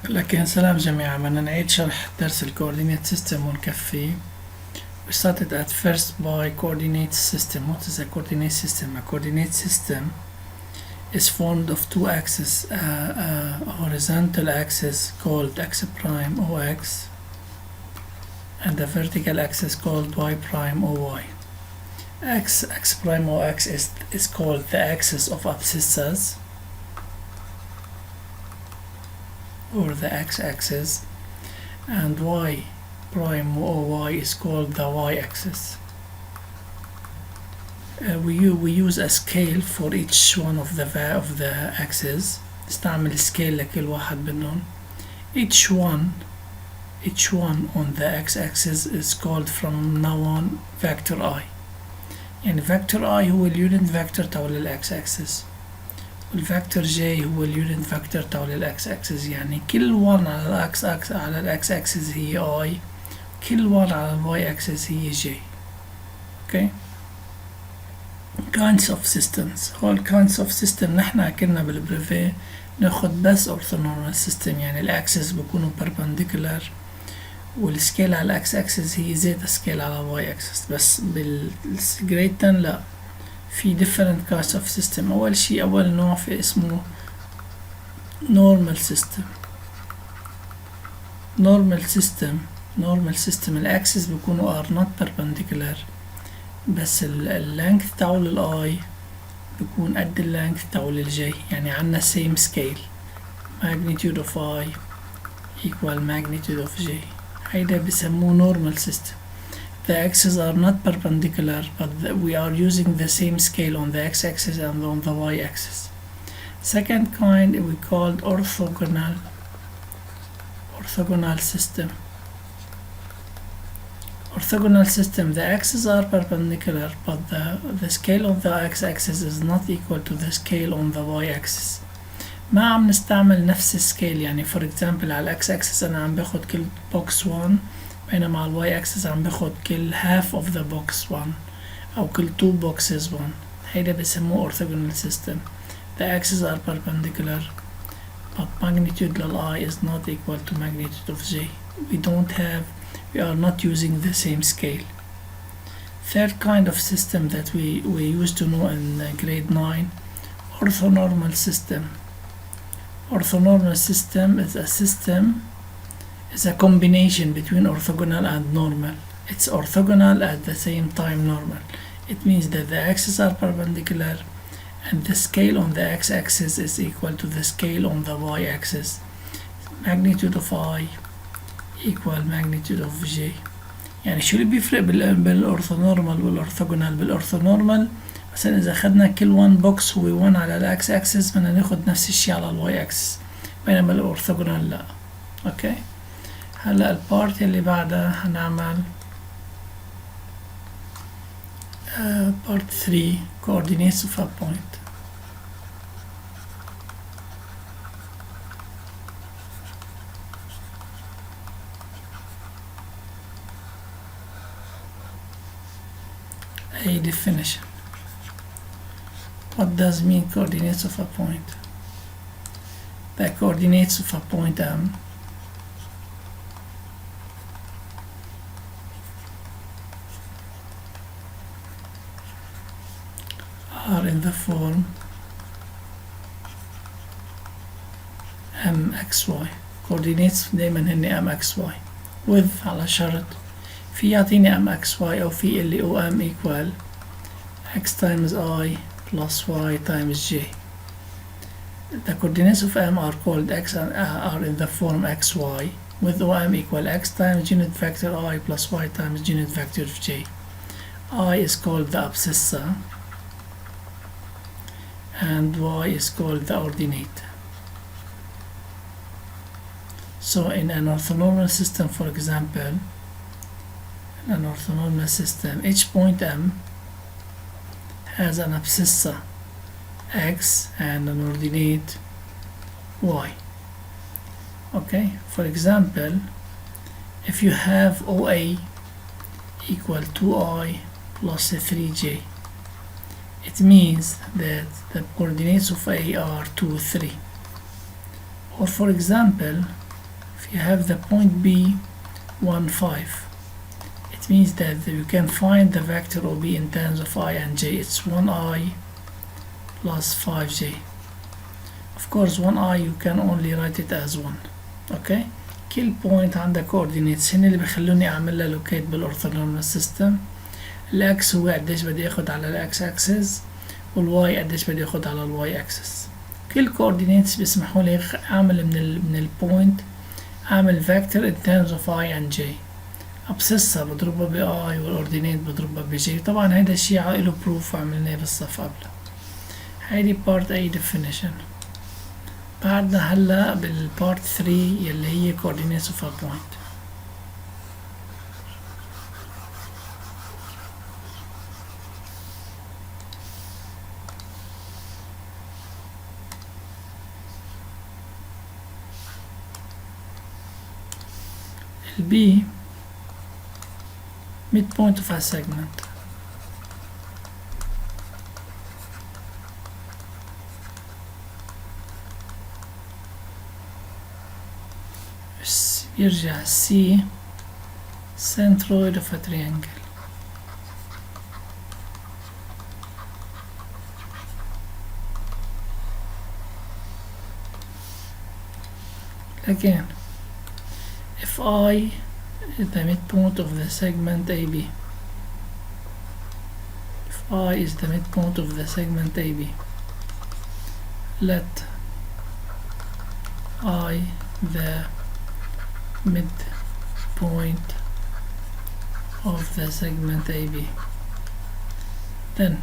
لكن سلام جميعا، بدنا نعيد شرح درس ال coordinate system ونكفيه. We started at first by coordinate system. What is a coordinate system? A coordinate system is formed of two axes, a horizontal axis called x prime OX and a vertical axis called y prime OY. X prime OX is called the axis of abscissas, or the x-axis, and y prime OY is called the y-axis. We use a scale for each one of the axes. نستعمل scale لكل واحد منهم. Each one on the x-axis is called from now on vector I. يعني vector I هو الunit vector تبع x-axis. والفاكتور جي هو اليونت فاكتور تبع الاكس اكسس، يعني كل 1 على الاكس اكسس هي اي، كل 1 على الواي اكسس هي جي. اوكي. kinds of systems. هول kinds of system نحنا كنا بالبريفي ناخد بس orthonormal system، يعني الاكسس بيكونوا perpendicular والسكيل على الاكس اكسس هي زي السكيل على الواي اكسس، بس بالجريد 10 لا، في different kinds of system. أول نوع في اسمه normal system. الأكسس بيكونوا are not perpendicular، بس length تاعو للI بيكون قد length تاعو للJ، يعني عنا same scale، magnitude of I equal magnitude of J. هيدا بيسموه normal system. The axes are not perpendicular, but we are using the same scale on the x-axis and on the y-axis. Second kind we called orthogonal system. Orthogonal system, the axes are perpendicular, but the scale of the x-axis is not equal to the scale on the y-axis. ما عم نستعمل نفس السكيل، يعني for example على x-axis أنا عم باخد كل box 1، بينما على الواي اكسس عم باخد كل half of the box 1 او كل 2 boxes 1. هيدا بسموه orthogonal system. The axes are perpendicular but magnitude لل I is not equal to magnitude of J. We are not using the same scale. Third kind of system that we used to know in grade 9, orthonormal system. Orthonormal system is a combination between orthogonal and normal. It's orthogonal at the same time normal. It means that the axes are perpendicular and the scale on the x-axis is equal to the scale on the y-axis. Magnitude of I equal magnitude of J. يعني شو اللي بيفرق بالorthonormal والorthogonal؟ بالorthonormal مثلا إذا أخدنا كل 1 box هو 1 على الأكس أكسس بدنا ناخد نفس الشي على الواي أكسس، بينما الorthogonal لا. أوكي. هلا البارت اللي بعدها هنعمل part 3 coordinates of a point. A definition. What does mean coordinates of a point? The coordinates of a point M are in the form mxy. coordinates دايما هن mxy with على شرط في يعطيني mxy أو في اللي o m equal x times I plus y times j. The coordinates of m are called x and are in the form xy with om equal x times unit vector I plus y times unit vector of j. I is called the abscissa and y is called the ordinate. So in an orthonormal system, for example, in an orthonormal system, each point M has an abscissa x and an ordinate y. Okay, for example, if you have OA equal 2I plus 3j, it means that the coordinates of A are 2, 3. Or for example, you have the point B 1 5. It means that you can find the vector OB in terms of I and j. It's 1i plus 5j. Of course 1i you can only write it as 1. Okay, كل point عندها coordinates هن اللي بيخلوني اعمل لها locate بالorthogonal system. الاكس هو قديش بدي ياخد على الاكس اكسس، والواي قديش بدي ياخد على الواي اكسس. كل coordinates بيسمحوا لي اعمل من البوينت اعمل vector in terms of I and j. ابسسها بضربها ب I والاوردينيت بضربها ب j. طبعا هيدا الشي عائله proof عملناه بالصف قبله. هيدي part A definition. بعدنا هلا بالبارت 3 يلي هي coordinates of a point. B midpoint of a segment. يرجع C centroid of a triangle. Again, if I is the midpoint of the segment AB, if I is the midpoint of the segment AB, let I the midpoint of the segment AB, then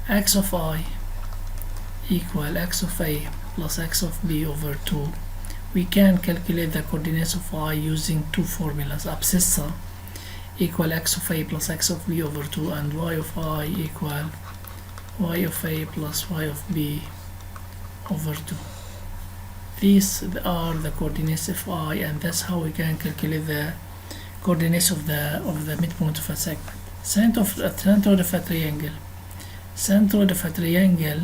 x of I equal x of A plus x of B over 2. We can calculate the coordinates of I using two formulas. Abscissa equal x of A plus x of B over 2, and y of I equal y of A plus y of B over 2. These are the coordinates of I, and that's how we can calculate the coordinates of the midpoint of a segment. Centroid of a triangle. Centroid of a triangle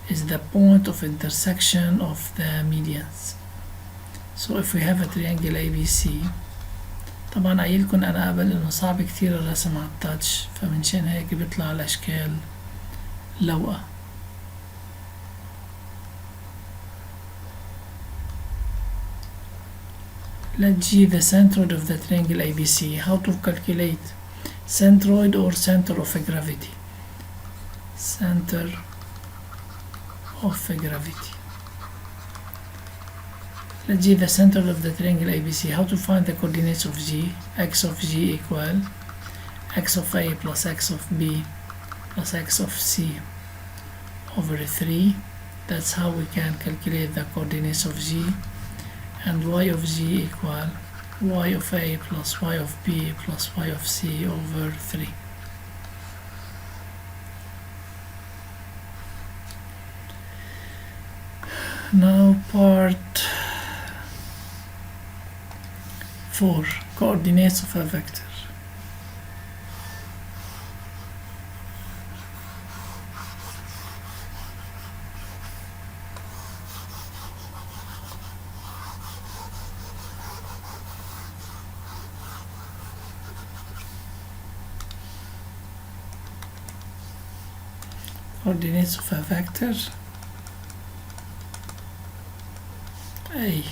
is the point of intersection of the medians. So if we have a triangle ABC, طبعا قايلكن انا قبل انه صعب كتير الرسم على التاتش، فمنشان هيك بيطلع الاشكال لوقة. Let's see the centroid of the triangle ABC. How to calculate centroid or center of gravity? Center of gravity. Let's see the center of the triangle ABC. How to find the coordinates of G? X of G equal x of A plus x of B plus x of C over 3. That's how we can calculate the coordinates of G. And y of G equal y of A plus y of B plus y of C over 3. Now part 4. Coordinates of a vector. Coordinates of a vector. A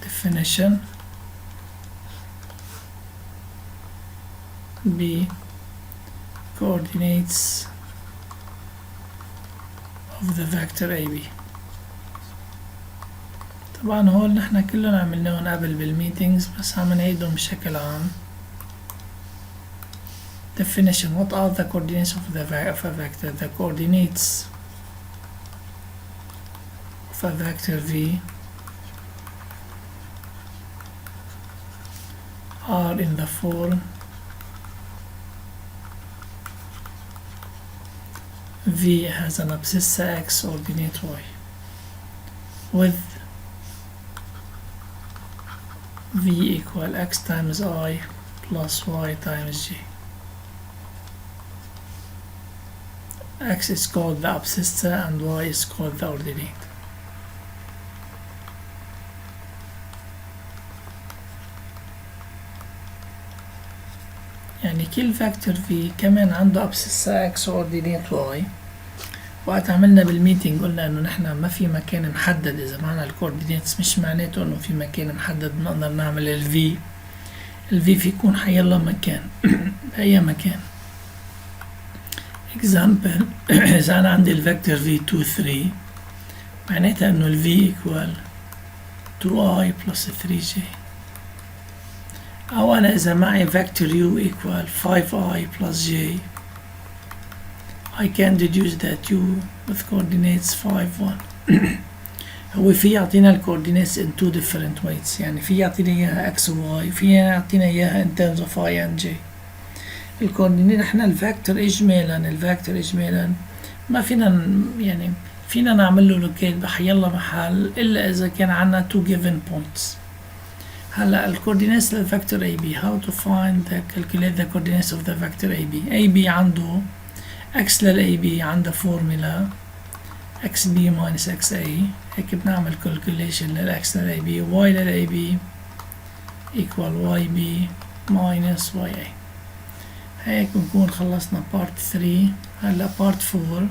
definition. B coordinates of the vector AB. طبعا هول نحنا كلهم عملناهم قبل بالميتينجز، بس عم نعيدهم بشكل عام. Definition. What are the coordinates of a vector? The coordinates of a vector V are in the form V has an abscissa x ordinate y with V equal x times I plus y times j. X is called the abscissa and y is called the ordinate. يعني كل فاكتور في كمان عنده ابسس اكس coordinate واي. وقت عملنا بالميتنج قلنا انه نحن ما في مكان محدد، اذا معنا الكوردينيتس مش معناته انه في مكان محدد بنقدر نعمل الفي. الفي في يكون حيلا مكان بأي مكان. example إذا أنا عندي الفيكتور في 2 3 معناتها إنه ال v equal 2i plus 3j. أو أنا إذا معي فيكتور u equal 5i plus j I can deduce that u with coordinates 5 1. هو في يعطينا ال coordinates in two different ways، يعني في يعطينا إياها x و y، في يعطينا إياها in terms of i and j. الكوردينيت احنا الفاكتور اجمالا ما فينا يعني فينا نعمل له لوكيت بحيلا محل الا اذا كان عنا two given points. هلا الكوردينيتس للفاكتور AB how to find calculate the coordinates of the vector AB عنده x لل AB عنده فورمولا xb minus xa، هيك بنعمل calculation للx لل AB. y لل AB equal yb minus ya. هيك بنكون خلصنا part 3. هلا part 4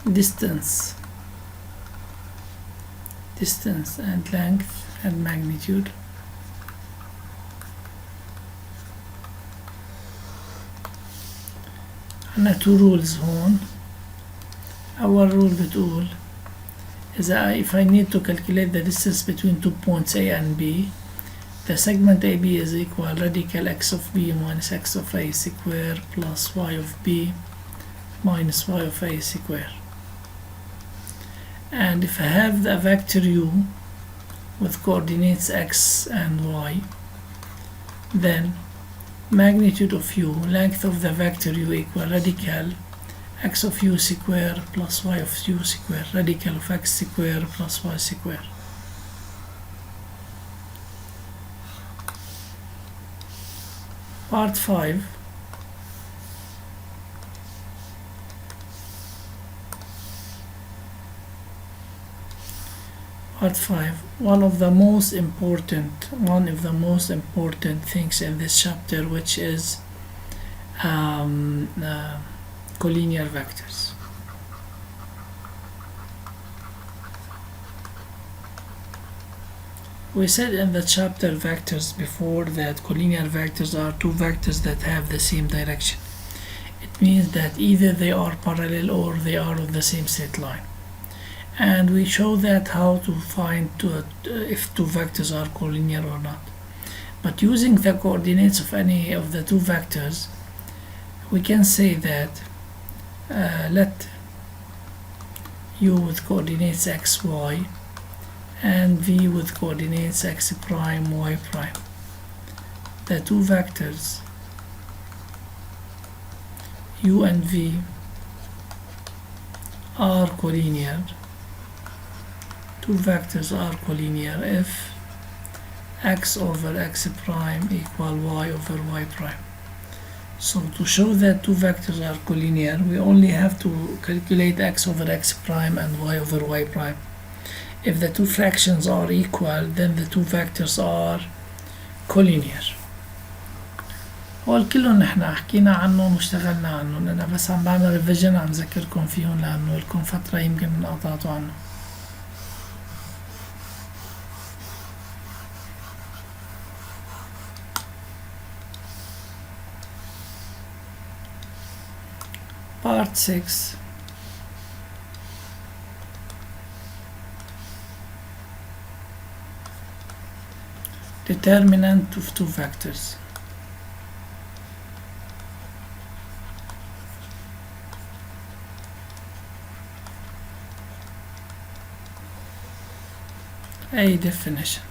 distance and length and magnitude. عنا two rules هون. أول rule بتقول إذا if I need to calculate the distance between 2 points A and B, the segment AB is equal radical x of B minus x of A square plus y of B minus y of A square. And if I have the vector u with coordinates x and y, then magnitude of u, length of the vector u equal radical x of u square plus y of u square, radical of x square plus y square. Part 5 one of the most important things in this chapter, which is collinear vectors. We said in the chapter vectors before that collinear vectors are two vectors that have the same direction. It means that either they are parallel or they are on the same straight line. And we show that how to find if two vectors are collinear or not. But using the coordinates of any of the two vectors, we can say that let u with coordinates x, y and v with coordinates x prime, y prime, the two vectors u and v are collinear. Two vectors are collinear if x over x prime equal y over y prime. So to show that two vectors are collinear, we only have to calculate x over x prime and y over y prime. If the two fractions are equal, then the two vectors are collinear. هول كلهم نحنا حكينا عنهم واشتغلنا عنهم، أنا بس عم بعمل ريفيجن عم ذكركم فيهم لأنه لكم فترة يمكن انقطعتوا عنهم. Part 6 Determinant of two vectors. A definition.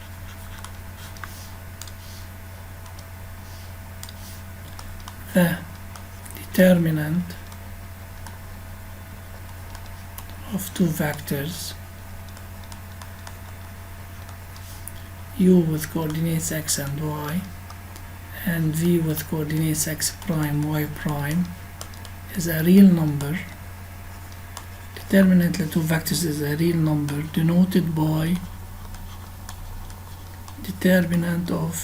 The determinant of two vectors u with coordinates x and y and v with coordinates x prime, y prime is a real number. Determinant of two vectors is a real number denoted by determinant of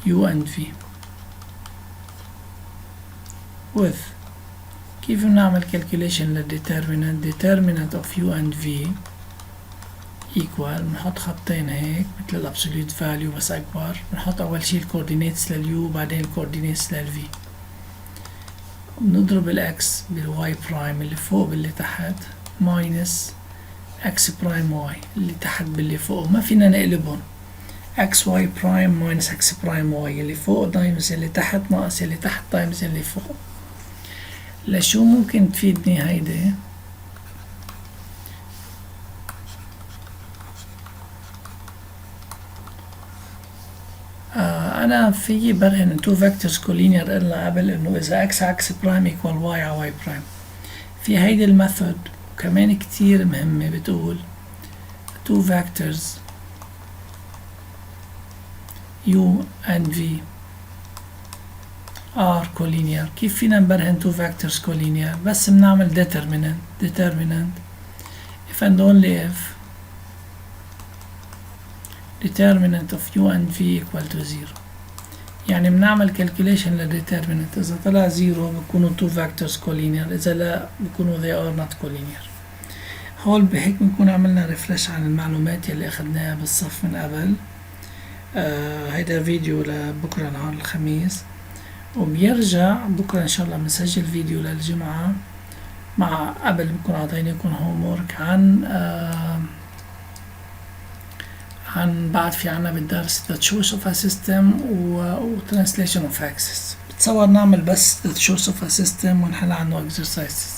u and v with كيف نعمل calculation للdeterminant determinant of u and v equal بنحط خطين هيك مثل الابسوليوت فاليو بس اكبر. بنحط اول شي الكوردينيتس لليو وبعدين الكوردينيتس للفي. بنضرب الاكس بالواي برايم اللي فوق باللي تحت ماينس اكس برايم واي اللي تحت باللي فوق. ما فينا نقلبهم اكس واي برايم ماينس اكس برايم واي اللي فوق تايمز اللي تحت ناقص اللي تحت تايمز اللي فوق. لشو ممكن تفيدني هيدي؟ أنا في برهن two vectors collinear قلنا قبل إنه إذا x عكس برايم equal y على y برايم. في هيدي الميثود كمان كتير مهمة بتقول two vectors u and v are collinear. كيف فينا نبرهن two vectors collinear؟ بس بنعمل determinant if and only if determinant of u and v equal to 0. يعني بنعمل calculation للdeterminant إذا طلع 0 بيكونوا two vectors collinear، إذا لا بيكونوا they are not collinear. هول بهيك بنكون عملنا ريفرش عن المعلومات يلي أخدناها بالصف من قبل. هيدا فيديو لبكرة نهار الخميس، وبيرجع بكرة إن شاء الله بنسجل فيديو للجمعة مع قبل بكون عطيناكم homework عن بعد في عنا بالدرس the choice of a system و translation of axis. بتصور نعمل بس the choice of a system ونحل عنه exercises.